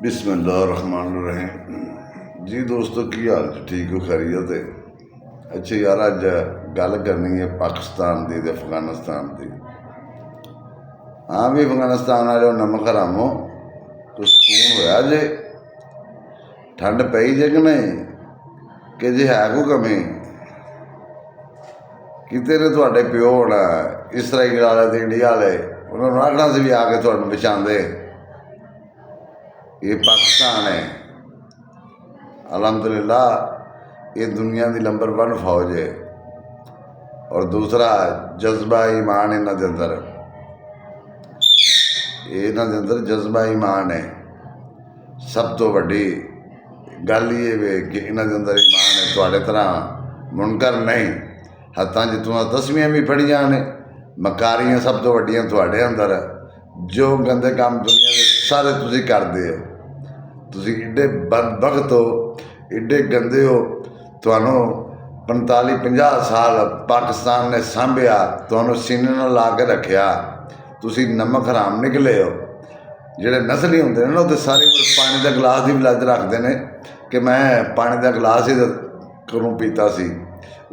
बिस्मिल्लाहिर्रहमानिर्रहीम जी दोस्तों की हाल ठीक हो खैरियत है। अच्छा यार अज गल करनी है पाकिस्तान की अफगानिस्तान की। हाँ भी अफगानिस्तान वाले नमक हरामो तो सुकून होया जे ठंड पई जे कि नहीं कि जे है कोई कमी किते ने तुहाडे प्यो होना इसराइल वाले ते इंडिया वाले उन्होंने आखना सी भी आके तुहानूं बचांदे। ये पाकिस्तान है अलहमदुलिल्लाह ये दुनिया की नंबर 1 फौज है। और दूसरा जज्बा ईमान इन्हां दे अंदर जज्बा ईमान है। सब तो वड्डी गल ये वे कि इन्हां दे अंदर ईमान है। तुहाडे तरह मुनकर नहीं हत्थां च तुहां तस्वीरें भी फड़ियां ने मकारियां सब तो वड्डियां तुहाडे अंदर जो गंदे काम दुनिया के सारे तुसीं करदे हो। तुसीं एडे बदबख्त हो एडे गंदे हो। तुहानूं 45-50 साल पाकिस्तान ने सांभिया तुहानूं सीने नाल ला के रखिया। तुसीं नमक हराम निकले हो। जिहड़े नस्ली हुंदे ने ना वो सारी उम्र पानी का गिलास की भी लज रखते हैं कि मैं पानी का गिलास ही करूँ पीता सी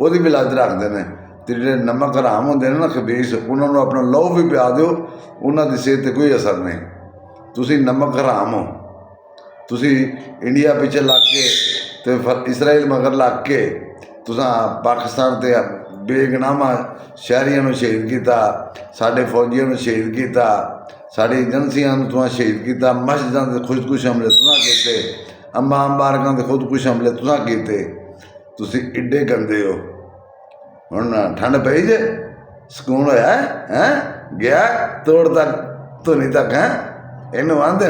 वो भी लज रखते हैं। तो जो नमक हराम होंगे ना खबीस उन्होंने अपना लहू भी पिया दो उन्होंने सेहत पर कोई असर नहीं। तुसीं नमक हराम हो। तुसीं इंडिया पिछे लग के तो इसराइल मगर लग के तुसां पाकिस्तान ते बेगनामा शहरियों को शहीद किया साडे फौजियों को शहीद किया साड़ी एजेंसियों तुसां शहीद किया मस्जिदों के खुदकुश हमले तुसां कीते अम्मा मुबारकों के खुदकुश हमले तुसां कीते। तुसीं एडे गंदे हो। हुण ठंड पई जे सुकून होया है गया तोड़ तक धुनी तक है इनू आंदे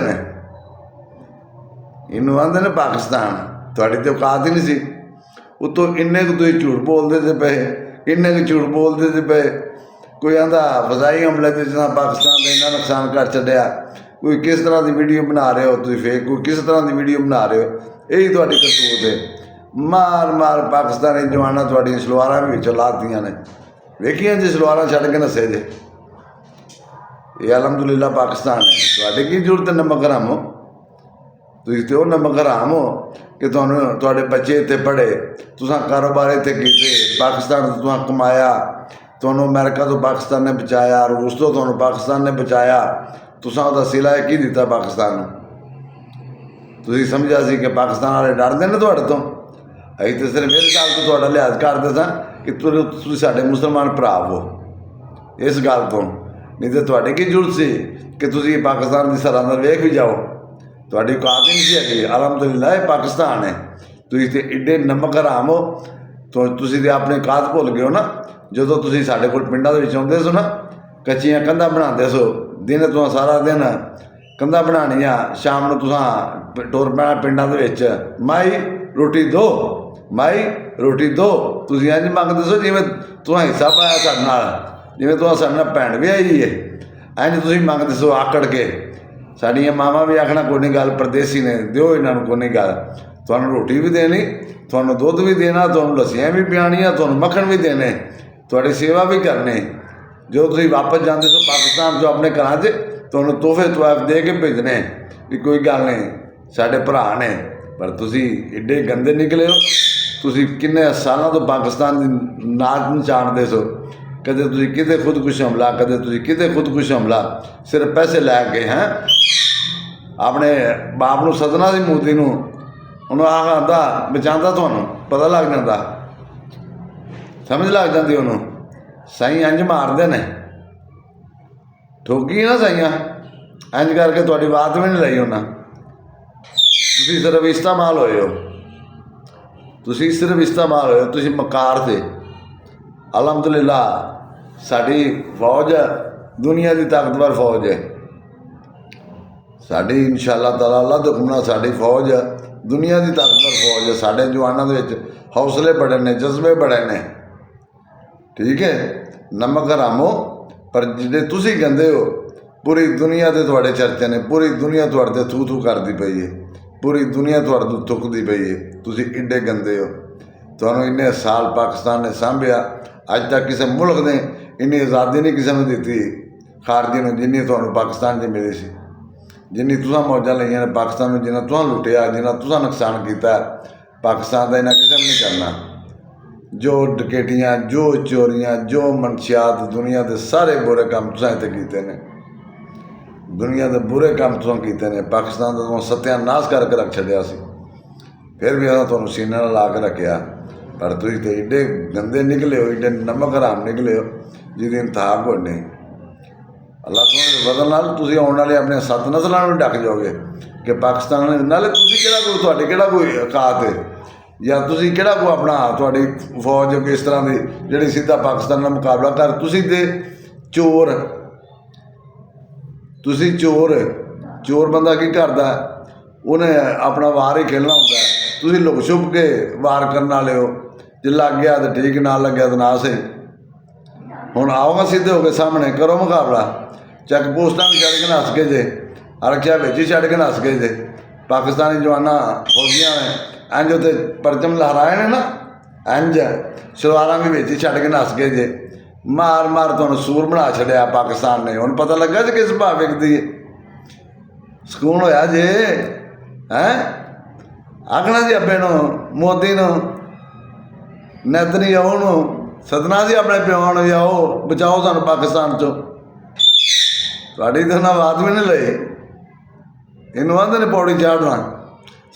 ने पाकिस्तान तुहाडी ते औकात ही नहीं सी। उत्तों इन्ने को तुसीं झूठ बोलते थे पे इन्ने को झूठ बोलते थे पे कोई आंदा फजाई हमले के जिस पाकिस्तान का इन्ना नुकसान कर छड्डिया कोई किस तरह की वीडियो बना रहे हो तुसीं फेक कोई किस तरह की वीडियो बना रहे हो यही तुहाडी करतूत है। मार मार पाकिस्तानी जवाना तुहाडियां सलवारां भी विचों लातियां ने वेखियां जी सलवारां छड्ड के नस्से जे। ये अलहमदुलिल्लाह पाकिस्तान है। तुहाडी की जरूरत है नमक हराम हो। तुसीं ते नमक हराम हो कि तुहाडे बच्चे इत्थे पढ़े तुसां कारोबार इत्थे कीते पाकिस्तान तो तुसां कमाया तुहानूं अमेरिका तो पाकिस्तान ने बचाया रूस तो तुहानूं पाकिस्तान ने बचाया तुसां उहदा सिला की दिता पाकिस्तान नूं। तुसीं समझिया सी कि पाकिस्तान वाले डरदे ने तुहाडे तो असीं तो सिर्फ इस गल तो तुहाडा लिहाज करदे सां कि तुसीं साडे मुसलमान भरा हो इस गल तो नहीं तो तुहाडी की जरूरत सी कि तुसीं पाकिस्तान की सरहद वेख भी जाओ तुहाडी औकात ही नहीं सी हैगी। अलहमदुलिल्लाह ये पाकिस्तान है। तुसीं ते एडे नमक हराम हो तो तुसीं ते अपनी औकात भुल गए हो ना। जदों तुसीं साडे कोल पिंडां दे विच आउंदे सो ना कच्चियां कंधां बनांदे सो दिन तुहां सारा दिन कंधां बनाणियां शाम नूं तुसां टुर पैणा पिंडां दे विच माई रोटी दो माई रोटी दो। तुसीं इंज मंगदे सो जिवें तुहां हिस्सा पाया साडे नाल जिवें तुहां साडे नाल भैण विआही है इंज तुसीं मंगदे सो आकड़ के। साड़ियाँ मावां भी आखना कोई नहीं गल परदेसी ने दिओ इन्हों कोई नहीं गल तुहानूं रोटी भी देनी तुहानूं दुध भी देना तुहानूं लस्सियां भी पियाणियां तुहानूं मक्खन भी देने तुहाडी सेवा भी करनी। जो तुसीं वापस जाते सो पाकिस्तान जो अपने घरां च तुहानूं तोहफे तोहफ दे के भेजने भी कोई गल नहीं साडे भरा ने। पर तुसीं एडे गंदे निकले हो। तुसीं किन्ने सालों तो पाकिस्तान की नाच नचाणदे सो कदे तुसीं किते खुदकुश हमला कदे तुसीं किते खुदकुश हमला सिर्फ पैसे लैके हैं अपने बाप नूं सदना सी मोदी नूं उन्होंने आखदा बचांदा तुहानूं पता लग जाता समझ लग जाती उन्होंने साईं इंज मारदे ने ठोकी ना साइयां इंज करके तुहाडी बात भी नहीं लाई उन्हें। तुसीं सिर्फ इस्तेमाल होए हो तुसीं सिर्फ इस्तेमाल होए हो तुसीं मकार थे। अलहमदुलिल्लाह साडी फौज दुनिया की ताकतवर फौज है साडी इंशाअल्लाह ताला अल्लाह दे हुक्म नाल साडी फौज दुनिया की ताकतवर फौज है। साडे जवानों दे विच हौसले बड़े ने जज्बे बड़े ने ठीक है। नमक हरामो पर जिहड़े तुसीं गंदे हो पूरी दुनिया ते तुहाडे चर्चे ने पूरी दुनिया तुहाडे ते थू थू करदी पई है पूरी दुनिया तुहाडे तो थुकदी पई है। तुसीं एडे गंदे हो। तुहानूं इन्ने साल पाकिस्तान ने सांभिया अज तक किसी मुल्क ने इन्नी आज़ादी नहीं किसी ने दी खारजी ने जिन्नी तुहानूं पाकिस्तान च मिली सी। जिन्नी तुसां मौजां लईयां ने पाकिस्तान में, जिन्ना तुसां लुटिया, जिन्ना तुसां नुकसान किया, पाकिस्तान का इन्ना किसी ने नहीं करना। जो डकैतियाँ, जो चोरियाँ, जो मनशियात, दुनिया के सारे बुरे काम तुसां इत्थे कीते ने, दुनिया के बुरे काम तुसां कीते ने। पाकिस्तान का तुहां सत्यानाश करके रख छड्डिया सी, फिर भी असां तुहानूं सीने नाल ला के रखिया। पर तुसीं ते एडे गंदे निकले हो, एडे नमक हराम निकले हो जिहदी इंतहा कोई नहीं। अल्लाह सोहणे दे फज़ल नाल तुसीं आउण वाले अपने 7 नस्लां नूं ढक जाओगे कि पाकिस्तान नाले तुसीं किहड़ा कोई, तुहाडी किहड़ा कोई औकात है, या तुसीं किहड़ा कोई अपना तुहाडी फौज किस तरह की जिहड़ी सीधा पाकिस्तान नाल मुकाबला कर। तुसीं ते चोर, तुसीं चोर, चोर बंदा की करदा, उन्हें अपना वार ही खेलना होंदा है। तुसीं लुक छुप के वार करने वाले हो, जे लग गया तो ठीक, ना लग्या तो ना सही। हुण आओगे सीधे हो के सामने करो मुकाबला। चैक पोस्टां भी छड्ड के नस गए जे, आरक्षा विच ही छड्ड के नस गए जे। पाकिस्तानी जवाना फौजियां ने इंज उत्ते परचम लहराए ने ना, इंज सलवारां भी विच ही छड्ड के नस गए जे। मार मार तुहानूं सूर बना छड्डिया पाकिस्तान ने। हुण पता लगा जी किस भाव विकदी है। सकून होया जे हैं आखना जी अब्बे नूं, मोदी नूं, नेतन्याहू नूं सदना जी अपने प्यो नूं, आओ बचाओ सानूं पाकिस्तान चों। तुहाडी तो ना बात भी नहीं लई। इनू आंदे ने पौड़ी चाढ़ना,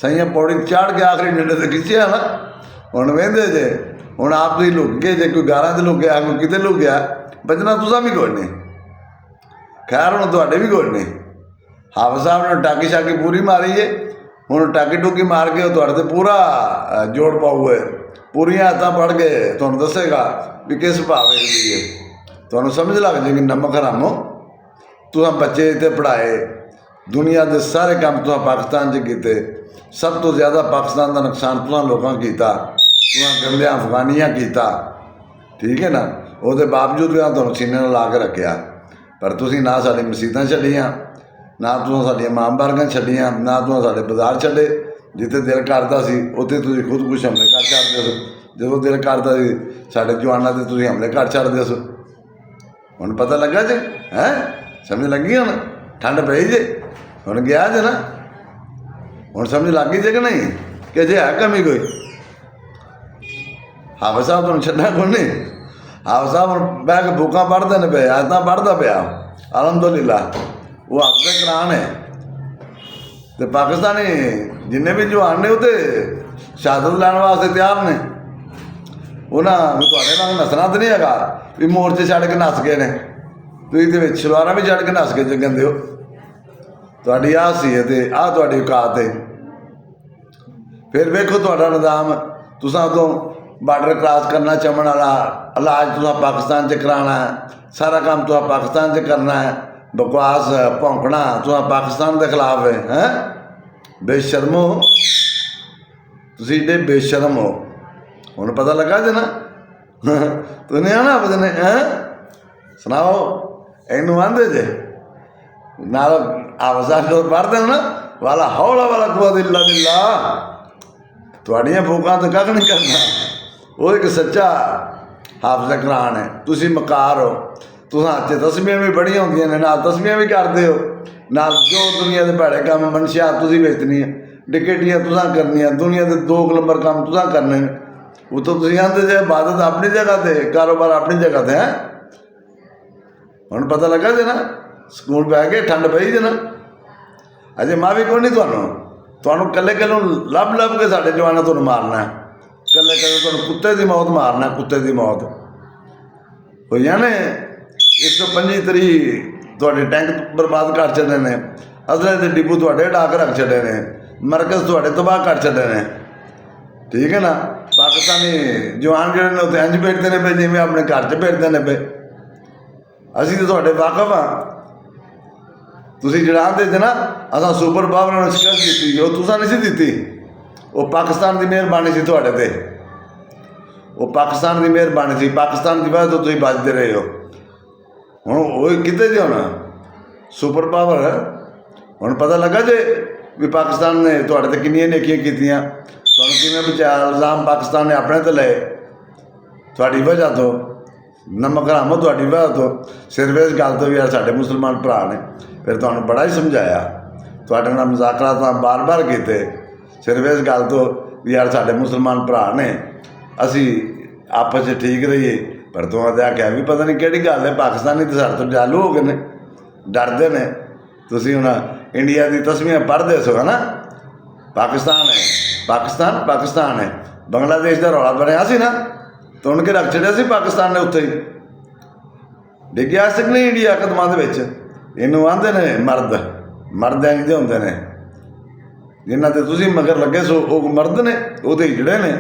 सही पौड़ी चाढ़ के आखिरी डंडे ते खिच्चिया ना। हुण वेंदे जे, हुण आप तुसीं लुक गए जे, कोई गारां च लुक गया, कोई किते लुक गया, बचना तुसां भी कोई नहीं। खैर हुण तुहाडे भी कोई नहीं। हाफिज़ साहब ने टाकी शाकी पूरी मारी है, हुण टाकी टूकी मार के तुहाडे ते पूरा जोड़ पाऊए, पूरियां हत्थां पढ़ के तुहानूं दसेगा भी किस भाव वेखदी है। तुहानूं समझ लग जाएगी नमक हरामो। तुसां बच्चे इत्थे पढ़ाए, दुनिया के सारे काम तुसां पाकिस्तान च कीते, सब तो ज़्यादा पाकिस्तान का नुकसान तुसां लोकां कीता, तुसां गंदे अफगानियां कीता, ठीक है ना। उसके बावजूद भी तुहानूं सीने नाल ला के रखिया। पर तुसीं ना साडी मसीतां छड्डियां, ना तुसां साडियां मां बारगां छड्डियां, ना तुसां साडे बाजार छड्डे। जिथे दिल करदा सी उत्थे तुसीं खुदकुश हमले कर छड्डदे सो, जदों दिल करदा सी साडे जवानां ते तुसीं हमले कर छड्डदे सो। हुण पता लगा जे, हैं समझ लगी? हुण ठंड पई जे, हुण गया जे ना, हुण समझ लग गई जे कि नहीं कि जे है कमी कोई। हाफिज़ साहब तुहानूं छड्डा कोई नहीं। हाफिज़ साहब हुण बैठ के बुकां पढ़दे ने पे, आयतां पढ़दा पिया, अलहमदुलिल्लाह वो हाफिज़ कुरान है। तो पाकिस्तानी जिन्ने भी जवान ने वो शहादत लैण वास्ते तैयार ने। उन्हें तुहाडे नाल नसना तो नहीं हैगा भी मोर्चे छड्ड के नस गए ने, तुसीं ते सलवारां भी छड्ड के नस के जंदे हो। तुहाडी आ हैसियत है, आ तुहाडी औकात है। फिर वेखो तुहाडा निज़ाम, तुसां तो बार्डर क्रॉस करना चमन वाला, इलाज तुसां पाकिस्तान च कराना है, सारा काम तुसां पाकिस्तान च करना है, बकवास भौंकना तुसां पाकिस्तान के खिलाफ है। हैं बेशर्मो, तुसीं एडे बेशर्म हो। हुण पता लगा जे ना तुसीं आना बजने हैं सुनाओ। इनू आंदे जे नाल हाफिज़ जो पढ़दे ना वाला हौला वाला कुव्वत इल्ला बिल्लाह, तुहाड़ियां फूकां तो कख नहीं करना। वो एक सच्चा हाफिज़ कुरान है। तुसीं मकार हो, तुसां हत्थ तस्बीहां भी बड़ियां होंदियां ने, नाल तस्बीहां भी करदे हो, नाल जो दुनिया के भैड़े काम मनशियात तुसीं बेचनियां, डकैतियां तुसां करनियां, दुनिया के 2 नंबर काम तुसां करने। वो तो तुसीं आंदे जे इबादत अपनी जगह ते, कारोबार अपनी जगह ते। हैं हुण पता लगा जे ना, स्कूल पै गए, ठंड पई जे ना। अजे मां भी कोई नहीं, तुहानूं कल्ले कल्ले लभ लभ के साडे जवानां तुहानूं मारना है, कल्ले कल्ले तुहानूं कुत्ते की मौत मारना, कुत्ते की मौत होई जाने। 125 तरी तुहाडे टैंक बर्बाद कर छड्डे ने, असले के डिपू तुहाडे ढा के रख छड्डे ने, मरकज़ तुहाडे तबाह कर छड्डे ने, ठीक है ना। पाकिस्तानी जवान जिहड़े ने उत्थे इंज भेजदे ने पे जिवें अपने घर च भेजदे ने पे। असीं तो तुहाडे वाकफ हाँ। तुसीं जिहड़ा आंदे जे ना असां सुपर पावर नूं शिकस्त दित्ती, वो तुसां नहीं सी दित्ती, वो पाकिस्तान की मेहरबानी सी तुहाडे ते, वो पाकिस्तान की मेहरबानी सी। पाकिस्तान की वजह तो तुसीं बचदे रहे हो। हुण वो किते जे हुण सुपर पावर। हुण पता लगा जे भी पाकिस्तान ने तुहाडे ते किन्नियां नेकियां कीतियां, तुहानूं किवें बचाया। इल्ज़ाम पाकिस्तान ने अपने ते लए तुहाडी वजह तो, नमक हरामो तुहाडी वजह तो। सिर्फ इस गल तो भी यार साडे मुसलमान भरा ने फिर तुहानूं बड़ा ही समझाया ਤੁਹਾਡੇ ਨਾਲ ਮੁਜ਼ਾਕਰਾ ਤਾਂ ਬਾਰ-ਬਾਰ ਕੀਤੇ, ਸਿਰਫ ਇਸ ਗੱਲ ਤੋਂ ਵੀ ਯਾਰ ਸਾਡੇ ਮੁਸਲਮਾਨ ਭਰਾ ਨੇ, ਅਸੀਂ ਆਪਸ 'ਚ ਠੀਕ ਰਹੀਏ। ਪਰ ਤੂੰ ਤਾਂ ਆਖਿਆ ਵੀ ਪਤਾ ਨਹੀਂ ਕਿਹੜੀ ਗੱਲ ਹੈ, ਪਾਕਿਸਤਾਨੀ ਤਾਂ ਸਾਡੇ ਤੋਂ ਚਾਲੂ ਹੋ ਗਏ ਨੇ, ਡਰਦੇ ਨੇ। ਤੁਸੀਂ ਹੁਣ ਇੰਡੀਆ ਦੀ ਤਸਵੀਰਾਂ ਪੜ੍ਹਦੇ ਸੋ ਹੈ ਨਾ, ਪਾਕਿਸਤਾਨ ਹੈ, ਪਾਕਿਸਤਾਨ ਪਾਕਿਸਤਾਨ ਹੈ। ਬੰਗਲਾਦੇਸ਼ ਦਾ ਰੌਲਾ ਬਣਿਆ ਸੀ ਨਾ, ਤੁਣ ਕੇ ਰੱਖ ਛੱਡਿਆ ਸੀ ਪਾਕਿਸਤਾਨ ਨੇ, ਉੱਥੇ ਹੀ ਡਿੱਗਿਆ ਸੀ ਨਹੀਂ ਇੰਡੀਆ ਕਦਮਾਂ ਦੇ ਵਿੱਚ। ਇਹਨੂੰ ਆਂਦੇ ਨੇ ਮਰਦ, ਮਰਦ ਇੰਝ ਦੇ ਹੁੰਦੇ ਨੇ, ਜਿਨ੍ਹਾਂ 'ਤੇ ਤੁਸੀਂ ਮਗਰ ਲੱਗੇ ਸੋ ਉਹ ਮਰਦ ਨੇ, ਉਹਦੇ ਜਿਹੜੇ ਨੇ।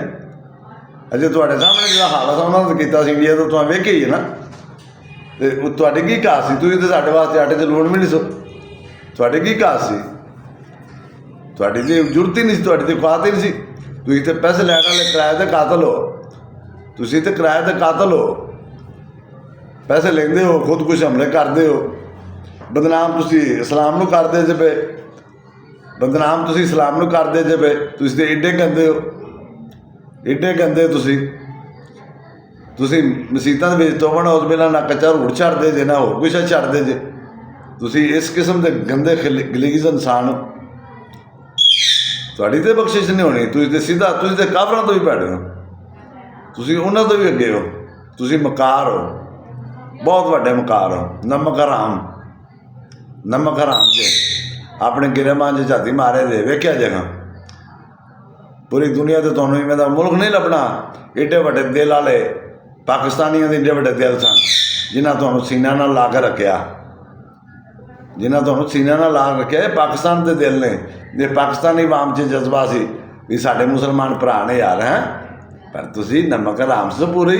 ਅਜੇ ਤੁਹਾਡੇ ਸਾਹਮਣੇ ਜਿਹੜਾ ਹਾਲਤ ਉਹਨਾਂ ਨੇ ਕੀਤਾ ਸੀ ਇੰਡੀਆ ਤੋਂ, ਤੁਹਾਨੂੰ ਵੇਖਿਆ ਹੀ ਹੈ ਨਾ। ਅਤੇ ਉਹ ਤੁਹਾਡੀ ਕੀ ਘਾਟ ਸੀ? ਤੁਸੀਂ ਤਾਂ ਸਾਡੇ ਵਾਸਤੇ ਆਟੇ 'ਚ ਲੂਣ ਵੀ ਨਹੀਂ ਸੋ, ਤੁਹਾਡੀ ਕੀ ਘਾਟ ਸੀ? ਤੁਹਾਡੀ ਤੇ ਜ਼ਰੂਰਤ ਹੀ ਨਹੀਂ ਸੀ, ਤੁਹਾਡੀ ਤੇ ਔਕਾਤ ਹੀ ਨਹੀਂ ਸੀ। ਤੁਸੀਂ ਤੇ ਪੈਸੇ ਲੈਣ ਵਾਲੇ ਕਿਰਾਏ ਦੇ ਕਾਤਲ ਹੋ, ਤੁਸੀਂ ਤੇ ਕਿਰਾਏ ਦੇ ਕਾਤਲ ਹੋ, ਪੈਸੇ ਲੈਂਦੇ ਹੋ, ਖੁਦਕੁਸ਼ ਹਮਲੇ ਕਰਦੇ ਹੋ। ਬਦਨਾਮ ਤੁਸੀਂ ਇਸਲਾਮ ਨੂੰ ਕਰਦੇ ਜੇ ਪਏ, ਬਦਨਾਮ ਤੁਸੀਂ ਇਸਲਾਮ ਨੂੰ ਕਰਦੇ ਜੇ ਪਏ। ਤੁਸੀਂ ਤੇ ਏਡੇ ਗੰਦੇ ਹੋ, ਏਡੇ ਗੰਦੇ ਤੁਸੀਂ ਮਸੀਤਾਂ ਦੇ ਵਿੱਚ ਤੋਬਣ ਉਸ ਵੇਲੇ ਨਾ ਕੱਚਾ ਰੂੜ ਛੱਡਦੇ ਜੇ, ਨਾ ਹੋਰ ਕੁਛ ਛੱਡਦੇ ਜੇ। ਤੁਸੀਂ ਇਸ ਕਿਸਮ ਦੇ ਗੰਦੇ ਗਲੀਜ਼ ਇਨਸਾਨ ਹੋ, ਤੁਹਾਡੀ ਤੇ ਬਖਸ਼ਿਸ਼ ਨਹੀਂ ਹੋਣੀ। ਤੁਸੀਂ ਤੇ ਸਿੱਧਾ, ਤੁਸੀਂ ਤੇ ਕਾਫਰਾਂ ਤੋਂ ਵੀ ਭੈੜੇ ਹੋ, ਤੁਸੀਂ ਉਹਨਾਂ ਤੋਂ ਵੀ ਅੱਗੇ ਹੋ। ਤੁਸੀਂ ਮਕਾਰ ਹੋ, ਬਹੁਤ ਵੱਡੇ ਮਕਾਰ ਹੋ, ਨਮਕ ਹਰਾਮ, ਨਮਕ ਹਰਾਮ ਜੇ। ਆਪਣੇ ਗਿਰੇਮਾਨ 'ਚ ਝਾਤੀ ਮਾਰੇ ਜੇ, ਵੇਖਿਆ ਜਗ੍ਹਾ ਪੂਰੀ ਦੁਨੀਆ 'ਤੇ ਤੁਹਾਨੂੰ ਇਵੇਂ ਦਾ ਮੁਲਕ ਨਹੀਂ ਲੱਭਣਾ। ਏਡੇ ਵੱਡੇ ਦਿਲ ਵਾਲੇ ਪਾਕਿਸਤਾਨੀਆਂ ਦੇ ਏਡੇ ਵੱਡੇ ਦਿਲ ਸਨ, ਜਿਨ੍ਹਾਂ ਤੁਹਾਨੂੰ ਸੀਨਾ ਨਾਲ ਲਾ ਕੇ ਰੱਖਿਆ, ਜਿਨ੍ਹਾਂ ਤੁਹਾਨੂੰ ਸੀਨਾ ਨਾਲ ਲਾ ਰੱਖਿਆ। ਇਹ ਪਾਕਿਸਤਾਨ ਦੇ ਦਿਲ ਨੇ। ਜੇ ਪਾਕਿਸਤਾਨੀ ਆਵਾਮ 'ਚ ਜਜ਼ਬਾ ਸੀ ਵੀ ਸਾਡੇ ਮੁਸਲਮਾਨ ਭਰਾ ਨੇ ਯਾਰ, ਹੈ, ਪਰ ਤੁਸੀਂ ਨਮਕ ਹਰਾਮ ਸੇ ਪੂਰੀ।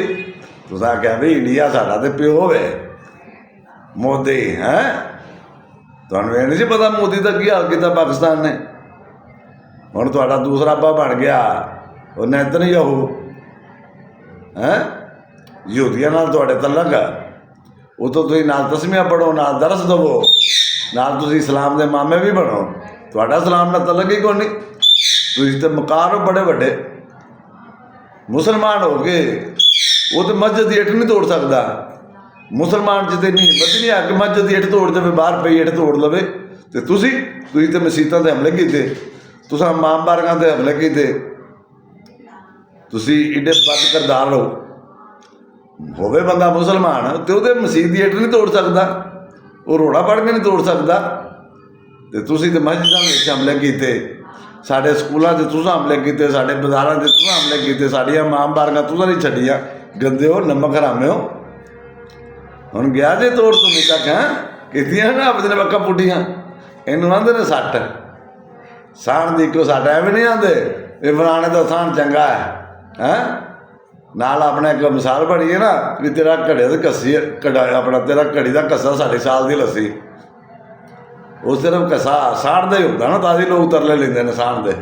ਤੁਸੀਂ ਆਖਿਆ ਵੀ ਇੰਡੀਆ ਸਾਡਾ ਤੇ ਪਿਓ ਹੋਵੇ, ਮੋਦੀ, ਹੈ। ਤੁਹਾਨੂੰ ਇਹ ਨਹੀਂ ਸੀ ਪਤਾ ਮੋਦੀ ਦਾ ਕੀ ਹਾਲ ਕੀਤਾ ਪਾਕਿਸਤਾਨ ਨੇ। ਹੁਣ ਤੁਹਾਡਾ ਦੂਸਰਾ ਅੱਬਾ ਬਣ ਗਿਆ ਉਹ ਨੈਤਨਯਾਹੂ, ਹੈ। ਯਹੂਦੀਆਂ ਨਾਲ ਤੁਹਾਡੇ ਤਲਕ, ਉਤੋਂ ਤੁਸੀਂ ਨਾਲ ਤਸਮੀਆਂ ਪੜ੍ਹੋ, ਨਾਲ ਦਰਸ ਦੇਵੋ, ਨਾਲ ਤੁਸੀਂ ਇਸਲਾਮ ਦੇ ਮਾਮੇ ਵੀ ਬਣੋ। ਤੁਹਾਡਾ ਇਸਲਾਮ ਨਾਲ ਤਲਕ ਹੀ ਕੋਈ ਨਹੀਂ। ਤੁਸੀਂ ਤਾਂ ਮਕਾਰ ਹੋ ਬੜੇ ਵੱਡੇ, ਮੁਸਲਮਾਨ ਹੋ ਗਏ। ਉਹ ਤਾਂ ਮਸਜਿਦ ਦੀ ਇੱਟ ਨਹੀਂ ਤੋੜ ਸਕਦਾ। ਮੁਸਲਮਾਨ 'ਚ ਤਾਂ ਨਹੀਂ ਹਿੰਮਤ ਨਹੀਂ ਆ ਕਿ ਮਸਜਿਦ ਦੀ ਇੱਟ ਤੋੜ ਦੇਵੇ, ਬਾਹਰ ਪਈ ਇੱਟ ਤੋੜ ਲਵੇ। ਅਤੇ ਤੁਸੀਂ ਤਾਂ ਮਸੀਤਾਂ 'ਤੇ ਹਮਲੇ ਕੀਤੇ, ਤੁਸੀਂ ਮਾਮਬਾਰਗਾਂ 'ਤੇ ਹਮਲੇ ਕੀਤੇ। ਤੁਸੀਂ ਏਡੇ ਬਦ ਕਿਰਦਾਰ ਹੋ। ਹੋਵੇ ਬੰਦਾ ਮੁਸਲਮਾਨ ਅਤੇ ਉਹਦੇ ਮਸੀਤ ਦੀ ਇੱਟ ਨਹੀਂ ਤੋੜ ਸਕਦਾ, ਉਹ ਰੋੜਾ ਪੜ੍ਹ ਕੇ ਨਹੀਂ ਤੋੜ ਸਕਦਾ। ਅਤੇ ਤੁਸੀਂ ਤਾਂ ਮਸਜਿਦਾਂ ਵਿੱਚ ਹਮਲੇ ਕੀਤੇ, ਸਾਡੇ ਸਕੂਲਾਂ 'ਚ ਤੁਸੀਂ ਹਮਲੇ ਕੀਤੇ, ਸਾਡੇ ਬਾਜ਼ਾਰਾਂ 'ਚ ਤੁਸੀਂ ਹਮਲੇ ਕੀਤੇ, ਸਾਡੀਆਂ ਮਾਮਬਾਰਗਾਂ ਤੁਸੀਂ ਨਹੀਂ ਛੱਡੀਆਂ। ਗੰਦੇ ਹੋ, ਨਮਕ ਹਰਾਮੇ ਹੋ। ਹੁਣ ਗਿਆ ਜੇ ਤੋੜ ਤੁਸੀਂ ਤੱਕ, ਹੈ, ਕੀਤੀਆਂ ਨਾ ਆਪਣੇ ਬੱਕਾ ਪੁੱਟੀਆਂ। ਇਹਨੂੰ ਆਂਦੇ ਨੇ ਸੱਟ ਸਾਣ ਦੀ। ਇੱਕੋ ਸੱਟ ਐਵੇਂ ਨਹੀਂ ਆਉਂਦੇ ਇਹ ਫਲਾਣੇ ਦਾ ਸਾਣ ਚੰਗਾ ਹੈ। ਨਾਲ ਆਪਣੇ ਇੱਕ ਮਿਸਾਲ ਬਣੀ ਹੈ ਨਾ ਵੀ ਤੇਰਾ ਘੜੇ ਦੀ ਕੱਸੀ ਕੜਾ, ਆਪਣਾ ਤੇਰਾ ਘੜੀ ਦਾ ਕੱਸਾ 60 ਸਾਲ ਦੀ ਲੱਸੀ। ਉਹ ਸਿਰਫ ਕੱਸਾ ਸਾੜਦਾ ਹੀ ਹੁੰਦਾ ਨਾ, ਤਾਂ ਹੀ ਲੋਕ ਤਰਲੇ ਲੈਂਦੇ ਨੇ ਸਾਣ ਦੇ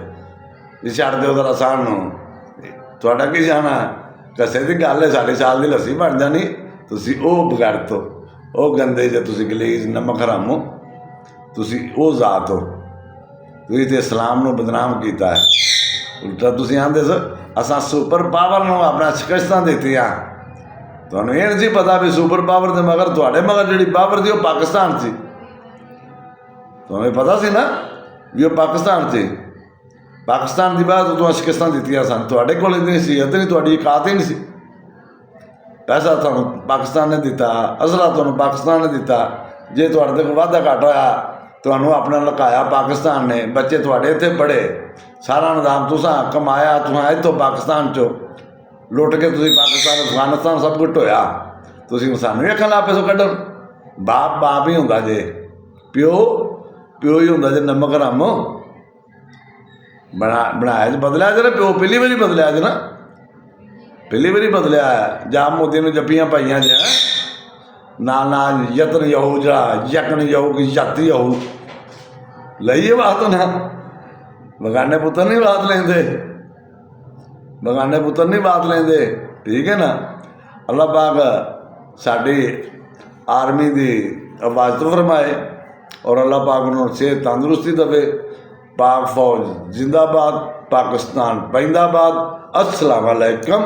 ਵੀ ਛੱਡ ਦਿਓ ਜ਼ਰਾ ਸਾਣ ਨੂੰ। ਤੁਹਾਡਾ ਕੀ ਜਾਣਾ, ਕੱਸੇ ਦੀ ਗੱਲ ਹੈ, 60 ਸਾਲ ਦੀ ਲੱਸੀ ਬਣ ਜਾਣੀ। ਤੁਸੀਂ ਉਹ ਬਗੈਰਤ ਹੋ, ਉਹ ਗੰਦੇ ਜੇ ਤੁਸੀਂ ਗਲੀਜ਼ ਨਮਕ ਹਰਾਮੋ, ਤੁਸੀਂ ਉਹ ਜ਼ਾਤ ਹੋ। ਤੁਸੀਂ ਤਾਂ ਇਸਲਾਮ ਨੂੰ ਬਦਨਾਮ ਕੀਤਾ ਹੈ। ਉਲਟਾ ਤੁਸੀਂ ਆਂਦੇ ਸੋ ਅਸਾਂ ਸੁਪਰ ਪਾਵਰ ਨੂੰ ਆਪਣਾ ਸ਼ਿਕਸਤਾਂ ਦਿੱਤੀਆਂ। ਤੁਹਾਨੂੰ ਇਹ ਨਹੀਂ ਸੀ ਪਤਾ ਵੀ ਸੁਪਰ ਪਾਵਰ ਦੇ ਮਗਰ, ਤੁਹਾਡੇ ਮਗਰ ਜਿਹੜੀ ਪਾਵਰ ਸੀ ਉਹ ਪਾਕਿਸਤਾਨ ਸੀ। ਤੁਹਾਨੂੰ ਪਤਾ ਸੀ ਨਾ ਵੀ ਉਹ ਪਾਕਿਸਤਾਨ ਸੀ। ਪਾਕਿਸਤਾਨ ਦੀ ਬਾਅਦ ਉਦੋਂ ਸ਼ਿਕਸਤਾਂ ਦਿੱਤੀਆਂ ਸਨ, ਤੁਹਾਡੇ ਕੋਲ ਨਹੀਂ ਸੀ, ਅਤੇ ਨਹੀਂ ਤੁਹਾਡੀ ਔਕਾਤ ਹੀ ਨਹੀਂ ਸੀ। ਪੈਸਾ ਤੁਹਾਨੂੰ ਪਾਕਿਸਤਾਨ ਨੇ ਦਿੱਤਾ, ਅਸਲਾ ਤੁਹਾਨੂੰ ਪਾਕਿਸਤਾਨ ਨੇ ਦਿੱਤਾ। ਜੇ ਤੁਹਾਡੇ ਤੇ ਕੋਈ ਵਾਧਾ ਘਾਟਾ ਹੋਇਆ, ਤੁਹਾਨੂੰ ਆਪਣਾ ਲੁਕਾਇਆ ਪਾਕਿਸਤਾਨ ਨੇ। ਬੱਚੇ ਤੁਹਾਡੇ ਇੱਥੇ ਪੜ੍ਹੇ, ਸਾਰਾ ਨਿਜ਼ਾਮ ਤੁਸੀਂ ਕਮਾਇਆ, ਤੁਸੀਂ ਇੱਥੋਂ ਪਾਕਿਸਤਾਨ 'ਚੋਂ ਲੁੱਟ ਕੇ ਤੁਸੀਂ ਪਾਕਿਸਤਾਨ, ਅਫਗਾਨਿਸਤਾਨ ਸਭ ਕੁਝ ਢੋਇਆ। ਤੁਸੀਂ ਸਾਨੂੰ ਵੀ ਅੱਖਾਂ ਲਾ ਪਏ ਸੋ ਕੱਢਣ। ਬਾਪ ਬਾਪ ਹੀ ਹੁੰਦਾ ਜੇ, ਪਿਓ ਪਿਓ ਹੀ ਹੁੰਦਾ ਜੇ। ਨਮਕ ਹਰਾਮੋ ਬਣਾਇਆ ਜੇ, ਬਦਲਿਆ ਜੇ ਨਾ ਪਿਓ। ਪਹਿਲੀ ਵਾਰੀ ਬਦਲਿਆ ਜੇ ਨਾ, ਪਹਿਲੀ ਵਾਰੀ ਬਦਲਿਆ। ਜਾਂ ਮੋਦੀ ਨੂੰ ਜੱਫੀਆਂ ਪਾਈਆਂ ਜੇ, ਨਾਲ ਯਤਨ ਯਹੂ, ਜਿਹੜਾ ਯਕਨ ਯਹੂ ਕਿ ਯਤ ਯਹੂ ਲਈਏ ਬਾਤ ਨਾ। ਬਗਾਨੇ ਪੁੱਤਰ ਨਹੀਂ ਬਾਤ ਲੈਂਦੇ, ਬਗਾਨੇ ਪੁੱਤਰ ਨਹੀਂ ਬਾਤ ਲੈਂਦੇ, ਠੀਕ ਹੈ ਨਾ। ਅੱਲਾਹ ਪਾਕ ਸਾਡੀ ਆਰਮੀ ਦੀ ਆਵਾਜ਼ ਫਰਮਾਏ ਔਰ ਅੱਲਾਹ ਪਾਕ ਨੂੰ ਸਿਹਤ ਤੰਦਰੁਸਤੀ ਦੇਵੇ। ਪਾਕ ਫੌਜ ਜ਼ਿੰਦਾਬਾਦ, ਪਾਕਿਸਤਾਨ ਪੈਂਦਾਬਾਦ। अस्सलाम वालेकुम।